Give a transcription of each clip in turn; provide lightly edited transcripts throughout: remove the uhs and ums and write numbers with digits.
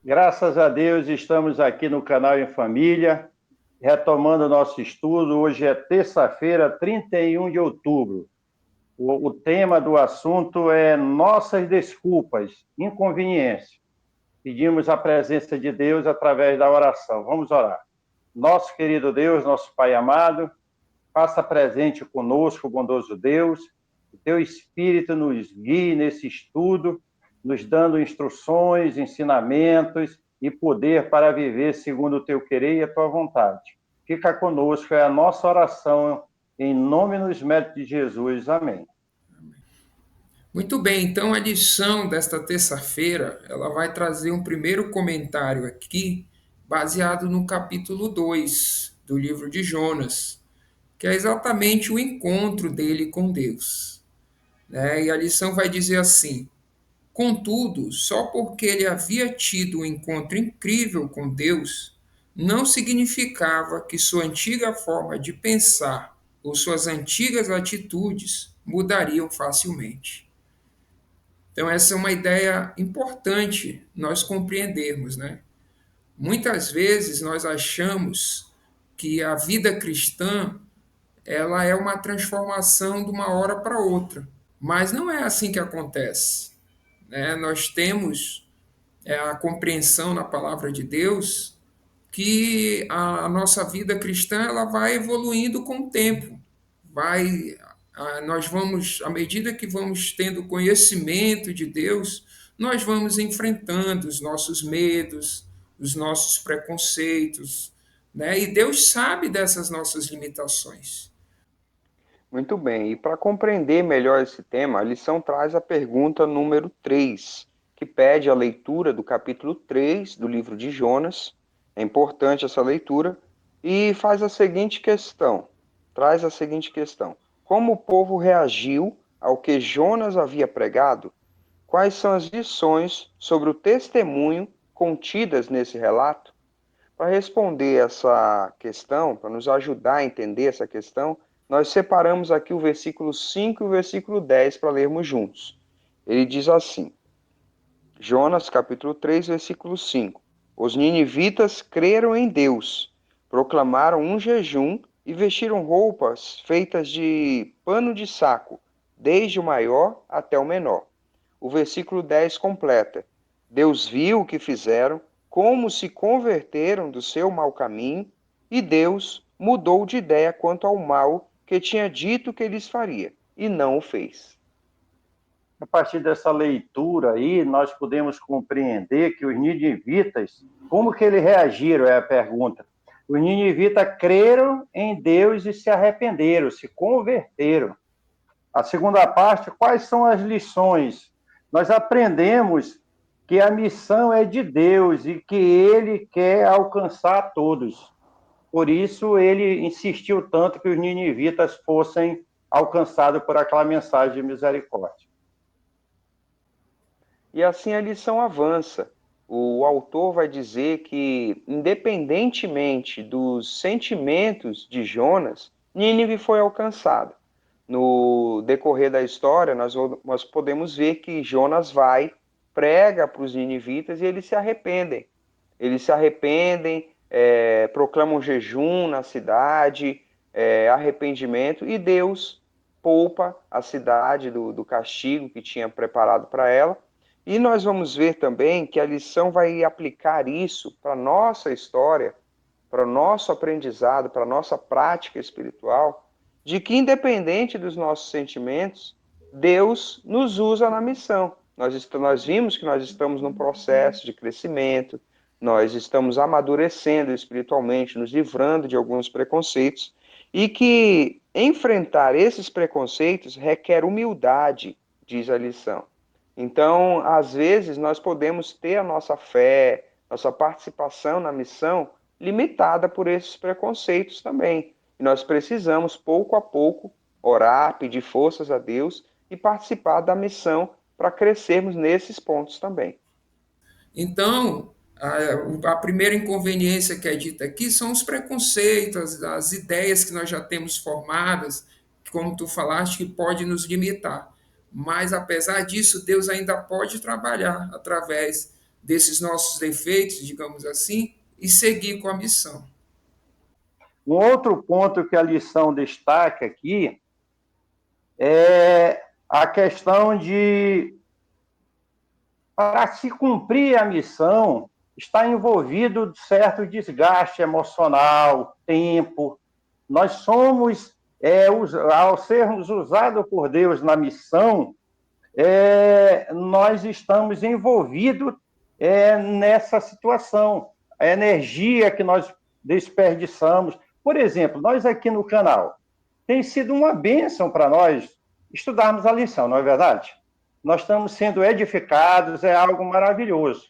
Graças a Deus, estamos aqui no canal Em Família, retomando o nosso estudo. Hoje é terça-feira, 31 de outubro. O tema do assunto é nossas desculpas, inconveniências. Pedimos a presença de Deus através da oração. Vamos orar. Nosso querido Deus, nosso Pai amado, faça presente conosco, bondoso Deus, o teu Espírito nos guie nesse estudo, nos dando instruções, ensinamentos e poder para viver segundo o teu querer e a tua vontade. Fica conosco, é a nossa oração, em nome e nos méritos de Jesus. Amém. Muito bem, então a lição desta terça-feira, ela vai trazer um primeiro comentário aqui, baseado no capítulo 2 do livro de Jonas, que é exatamente o encontro dele com Deus, né? E a lição vai dizer assim: contudo, só porque ele havia tido um encontro incrível com Deus, não significava que sua antiga forma de pensar ou suas antigas atitudes mudariam facilmente. Então, essa é uma ideia importante nós compreendermos, né? Muitas vezes nós achamos que a vida cristã ela é uma transformação de uma hora para outra, mas não é assim que acontece, né? Nós temos a compreensão na palavra de Deus que a nossa vida cristã ela vai evoluindo com o tempo, vai nós vamos à medida que vamos tendo conhecimento de Deus, nós vamos enfrentando os nossos medos, os nossos preconceitos, né? E Deus sabe dessas nossas limitações. Muito bem, e para compreender melhor esse tema, a lição traz a pergunta número 3, que pede a leitura do capítulo 3 do livro de Jonas. É importante essa leitura e faz a seguinte questão: traz a seguinte questão: como o povo reagiu ao que Jonas havia pregado? Quais são as lições sobre o testemunho contidas nesse relato? Para responder essa questão, para nos ajudar a entender essa questão, nós separamos aqui o versículo 5 e o versículo 10 para lermos juntos. Ele diz assim: Jonas, capítulo 3, versículo 5. Os ninivitas creram em Deus, proclamaram um jejum e vestiram roupas feitas de pano de saco, desde o maior até o menor. O versículo 10 completa: Deus viu o que fizeram, como se converteram do seu mau caminho, e Deus mudou de ideia quanto ao mal que tinha dito que lhes faria, e não o fez. A partir dessa leitura aí, nós podemos compreender que os ninivitas, como que eles reagiram, é a pergunta. Os ninivitas creram em Deus e se arrependeram, se converteram. A segunda parte, quais são as lições? Nós aprendemos que a missão é de Deus e que ele quer alcançar todos. Por isso, ele insistiu tanto que os ninivitas fossem alcançados por aquela mensagem de misericórdia. E assim a lição avança. O autor vai dizer que, independentemente dos sentimentos de Jonas, Nínive foi alcançada. No decorrer da história, nós podemos ver que Jonas vai, prega para os ninivitas e eles se arrependem. Eles se arrependem, proclamam jejum na cidade, arrependimento, e Deus poupa a cidade do castigo que tinha preparado para ela. E nós vamos ver também que a lição vai aplicar isso para a nossa história, para o nosso aprendizado, para a nossa prática espiritual, de que, independente dos nossos sentimentos, Deus nos usa na missão. Nós vimos que nós estamos num processo de crescimento, nós estamos amadurecendo espiritualmente, nos livrando de alguns preconceitos, e que enfrentar esses preconceitos requer humildade, diz a lição. Então, às vezes, nós podemos ter a nossa fé, nossa participação na missão limitada por esses preconceitos também. E nós precisamos, pouco a pouco, orar, pedir forças a Deus e participar da missão para crescermos nesses pontos também. Então, a primeira inconveniência que é dita aqui são os preconceitos, as ideias que nós já temos formadas, como tu falaste, que pode nos limitar. Mas, apesar disso, Deus ainda pode trabalhar através desses nossos defeitos, digamos assim, e seguir com a missão. Um outro ponto que a lição destaca aqui é a questão de, para se cumprir a missão, está envolvido certo desgaste emocional, tempo. Nós somos, ao sermos usados por Deus na missão, nós estamos envolvidos nessa situação. A energia que nós desperdiçamos. Por exemplo, nós aqui no canal, tem sido uma bênção para nós estudarmos a lição, não é verdade? Nós estamos sendo edificados, é algo maravilhoso.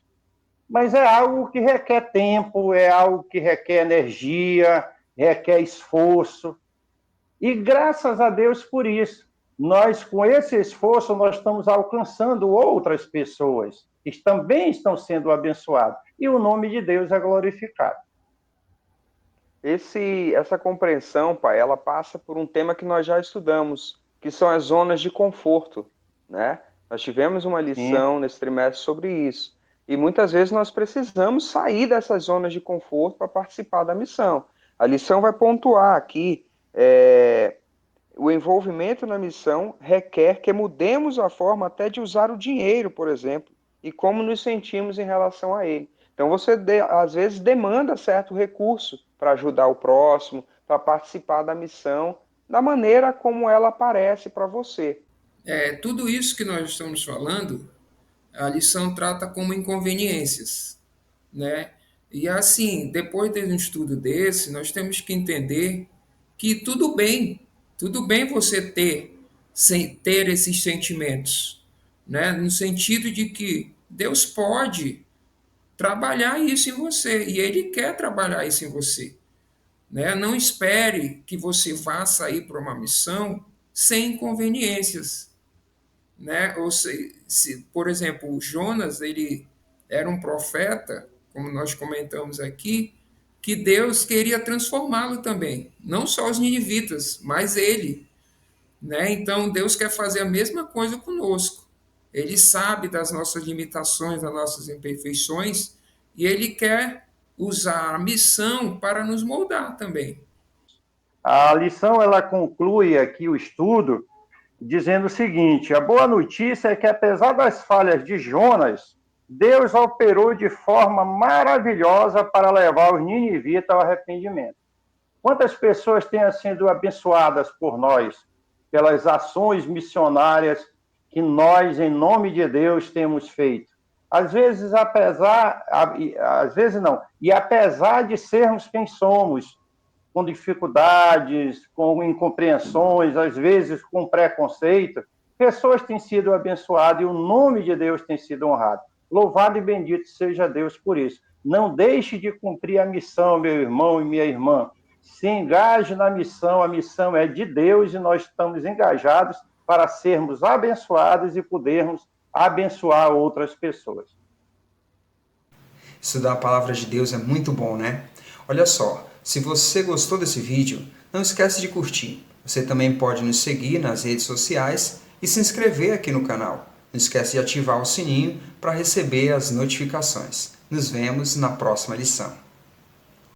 Mas é algo que requer tempo, é algo que requer energia, requer esforço. E graças a Deus por isso. Nós, com esse esforço, nós estamos alcançando outras pessoas que também estão sendo abençoadas. E o nome de Deus é glorificado. Essa compreensão, pai, ela passa por um tema que nós já estudamos, que são as zonas de conforto, né? Nós tivemos uma lição nesse trimestre sobre isso. E muitas vezes nós precisamos sair dessas zonas de conforto para participar da missão. A lição vai pontuar aqui, o envolvimento na missão requer que mudemos a forma até de usar o dinheiro, por exemplo, e como nos sentimos em relação a ele. Então você, às vezes, demanda certo recurso para ajudar o próximo, para participar da missão, da maneira como ela aparece para você. Tudo isso que nós estamos falando, a lição trata como inconveniências, né? E assim, depois de um estudo desse, nós temos que entender que tudo bem você ter esses sentimentos, né? No sentido de que Deus pode trabalhar isso em você e Ele quer trabalhar isso em você, né? Não espere que você vá sair para uma missão sem inconveniências, né? Ou se, por exemplo, o Jonas, ele era um profeta, como nós comentamos aqui, que Deus queria transformá-lo também, não só os ninivitas, mas ele, né? Então Deus quer fazer a mesma coisa conosco. Ele sabe das nossas limitações, das nossas imperfeições, e ele quer usar a missão para nos moldar também. A lição ela conclui aqui o estudo dizendo o seguinte: a boa notícia é que, apesar das falhas de Jonas, Deus operou de forma maravilhosa para levar os ninivitas ao arrependimento. Quantas pessoas têm sido abençoadas por nós, pelas ações missionárias que nós, em nome de Deus, temos feito? Às vezes, apesar de sermos quem somos, com dificuldades, com incompreensões, às vezes com preconceito, pessoas têm sido abençoadas e o nome de Deus tem sido honrado. Louvado e bendito seja Deus por isso. Não deixe de cumprir a missão, meu irmão e minha irmã. Se engaje na missão, a missão é de Deus e nós estamos engajados para sermos abençoados e podermos abençoar outras pessoas. Estudar a palavra de Deus é muito bom, né? Olha só, se você gostou desse vídeo, não esquece de curtir. Você também pode nos seguir nas redes sociais e se inscrever aqui no canal. Não esquece de ativar o sininho para receber as notificações. Nos vemos na próxima lição.